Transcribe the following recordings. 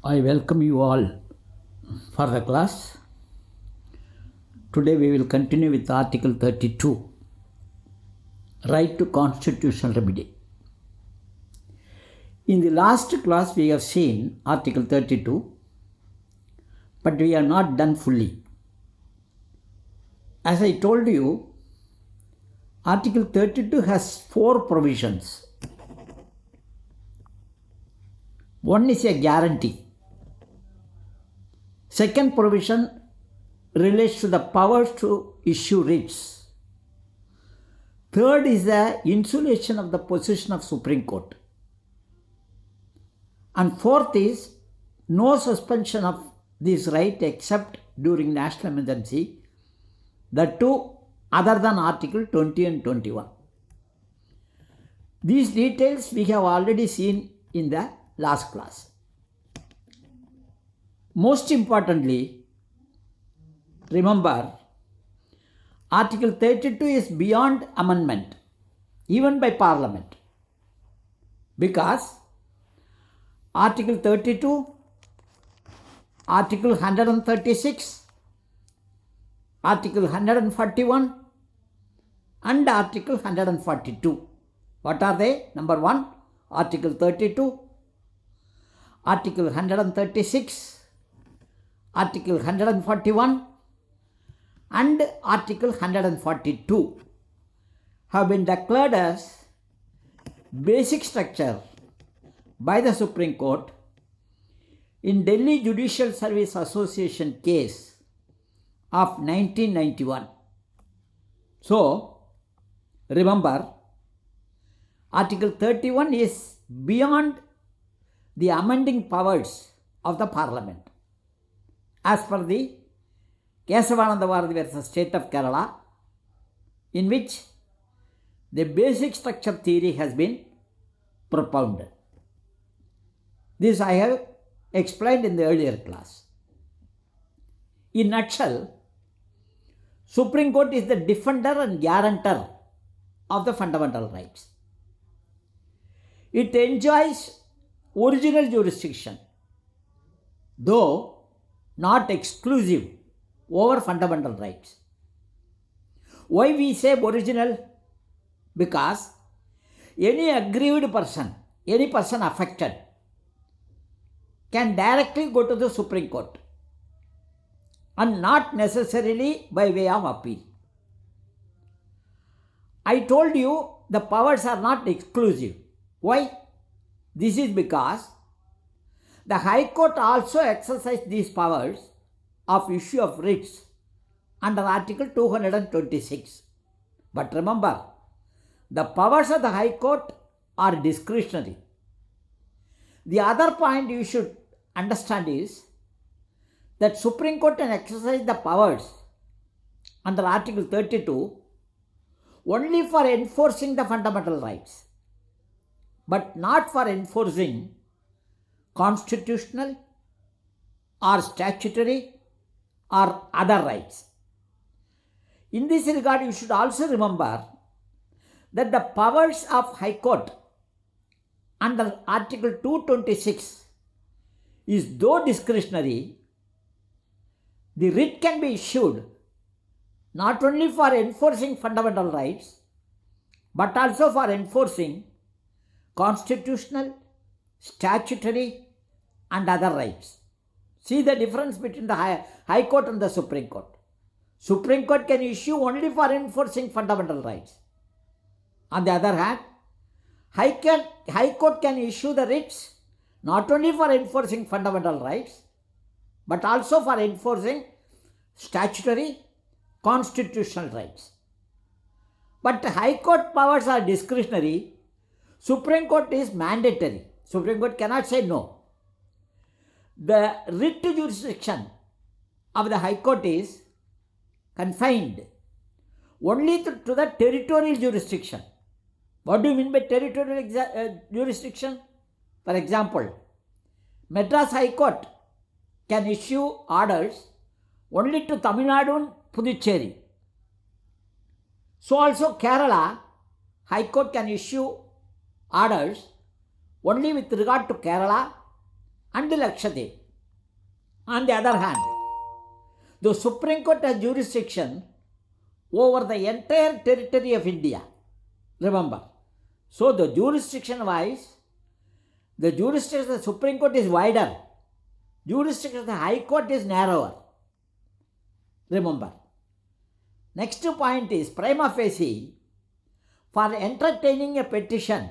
I welcome you all for the class. Today we will continue with Article 32, Right to Constitutional Remedy. In the last class we have seen Article 32, but we are not done fully. As I told you, Article 32 has 4 provisions. One is a guarantee. Second provision relates to the powers to issue writs. Third is the insulation of the position of Supreme Court. And fourth is no suspension of this right except during national emergency, the two other than Article 20 and 21. These details we have already seen in the last class. Most importantly, remember, Article 32 is beyond amendment, even by Parliament, because Article 32, Article 136, Article 141 and Article 142. What are they? Number 1, Article 32, Article 136, Article 141 and Article 142 have been declared as basic structure by the Supreme Court in Delhi Judicial Service Association case of 1991. So, remember, Article 31 is beyond the amending powers of the Parliament. As per the Kesavananda Bharati versus State of Kerala, in which the basic structure theory has been propounded. This I have explained in the earlier class. In nutshell, Supreme Court is the defender and guarantor of the fundamental rights. It enjoys original jurisdiction, though not exclusive, over fundamental rights. Why we say original? Because any aggrieved person, any person affected, can directly go to the Supreme Court and not necessarily by way of appeal. I told you the powers are not exclusive. Why? This is because the High Court also exercised these powers of issue of writs under Article 226. But remember, the powers of the High Court are discretionary. The other point you should understand is that Supreme Court can exercise the powers under Article 32 only for enforcing the fundamental rights, but not for enforcing constitutional or statutory or other rights. In this regard, you should also remember that the powers of High Court under Article 226 is though discretionary, the writ can be issued not only for enforcing fundamental rights, but also for enforcing constitutional, statutory and other rights. See the difference between the High Court and the Supreme Court. Supreme Court can issue only for enforcing fundamental rights. On the other hand, High Court can issue the writs not only for enforcing fundamental rights, but also for enforcing statutory, constitutional rights. But High Court powers are discretionary. Supreme Court is mandatory. Supreme Court cannot say no. The writ jurisdiction of the High Court is confined only to the territorial jurisdiction. What do you mean by territorial jurisdiction? For example, Madras High Court can issue orders only to Tamil Nadu and Puducherry. So also Kerala High Court can issue orders only with regard to Kerala and Lakshadweep. On the other hand, the Supreme Court has jurisdiction over the entire territory of India. Remember. So the jurisdiction wise, the jurisdiction of the Supreme Court is wider. Jurisdiction of the High Court is narrower. Remember. Next point is prima facie, for entertaining a petition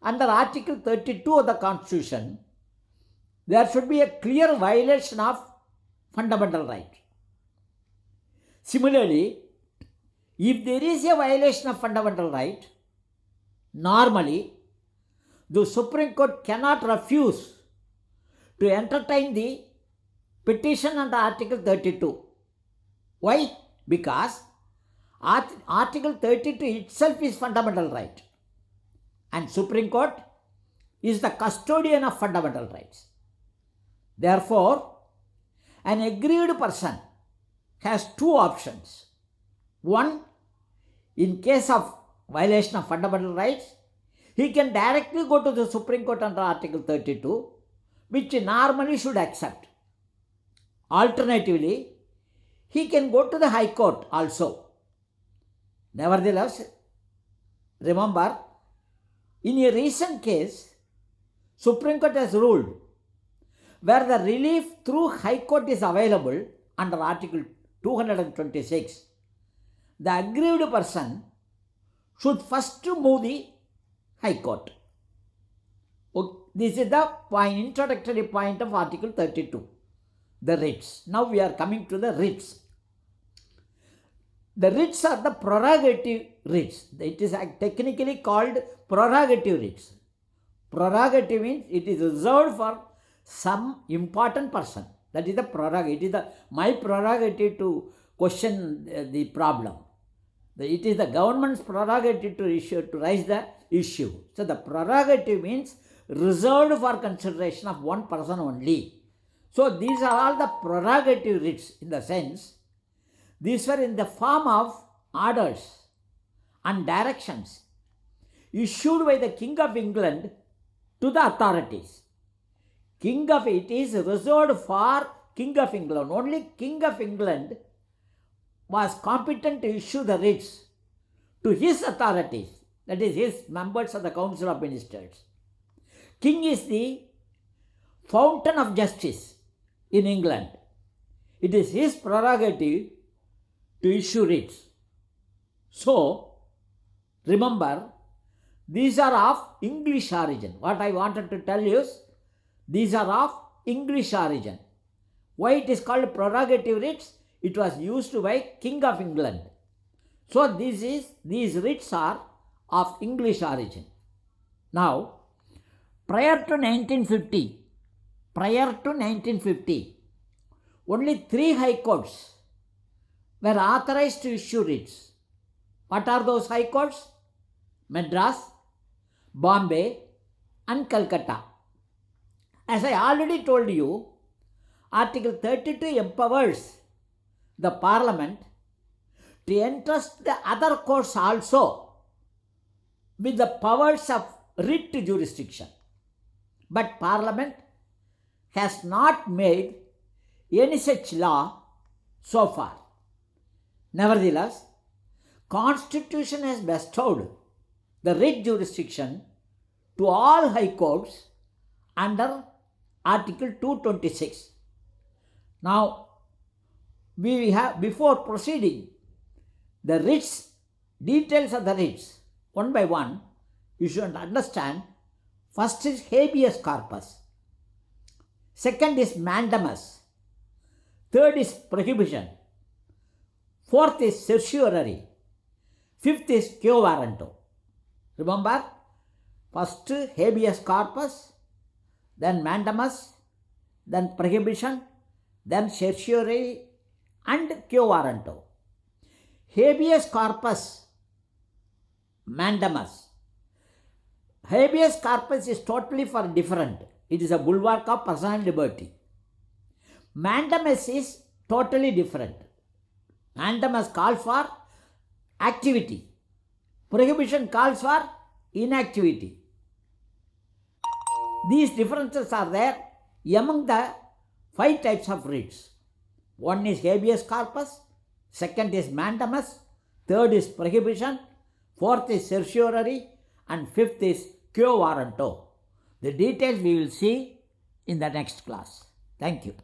under Article 32 of the Constitution, there should be a clear violation of fundamental right. Similarly, if there is a violation of fundamental right, normally the Supreme Court cannot refuse to entertain the petition under Article 32. Why? Because Article 32 itself is fundamental right, and Supreme Court is the custodian of fundamental rights. Therefore, an aggrieved person has two options. One, in case of violation of fundamental rights, he can directly go to the Supreme Court under Article 32, which normally should accept. Alternatively, he can go to the High Court also. Nevertheless, remember, in a recent case, Supreme Court has ruled where the relief through High Court is available under Article 226, the aggrieved person should first move the High Court. This is the introductory point of Article 32, the writs. Now we are coming to the writs. The writs are the prerogative writs. It is technically called prerogative writs. Prerogative means it is reserved for some important person. That is the prerogative. It is my prerogative to question the problem. It is the government's prerogative to raise the issue. So the prerogative means reserved for consideration of one person only. So these are all the prerogative writs, in the sense these were in the form of orders and directions issued by the King of England to the authorities. It is reserved for King of England. Only King of England was competent to issue the writs to his authorities, that is his members of the Council of Ministers. King is the fountain of justice in England. It is his prerogative to issue writs. So, remember, these are of English origin. What I wanted to tell you is, these are of English origin. Why it is called prerogative writs? It was used by King of England. So these writs are of English origin. Now, prior to 1950, only 3 high courts were authorized to issue writs. What are those high courts? Madras, Bombay, and Calcutta. As I already told you, Article 32 empowers the Parliament to entrust the other courts also with the powers of writ jurisdiction. But Parliament has not made any such law so far. Nevertheless, Constitution has bestowed the writ jurisdiction to all high courts under Article 226. Now, we have, before proceeding, the writs, details of the writs, one by one, you should understand. First is habeas corpus. Second is mandamus. Third is prohibition. Fourth is certiorari. Fifth is quo warranto. Remember, first habeas corpus, then mandamus, then prohibition, then certiorari, and quo warranto. Habeas corpus, mandamus. Habeas corpus is totally for different. It is a bulwark of personal liberty. Mandamus is totally different. Mandamus calls for activity. Prohibition calls for inactivity. These differences are there among the 5 types of writs. One is habeas corpus, second is mandamus, third is prohibition, fourth is certiorari, and fifth is quo warranto. The details we will see in the next class. Thank you.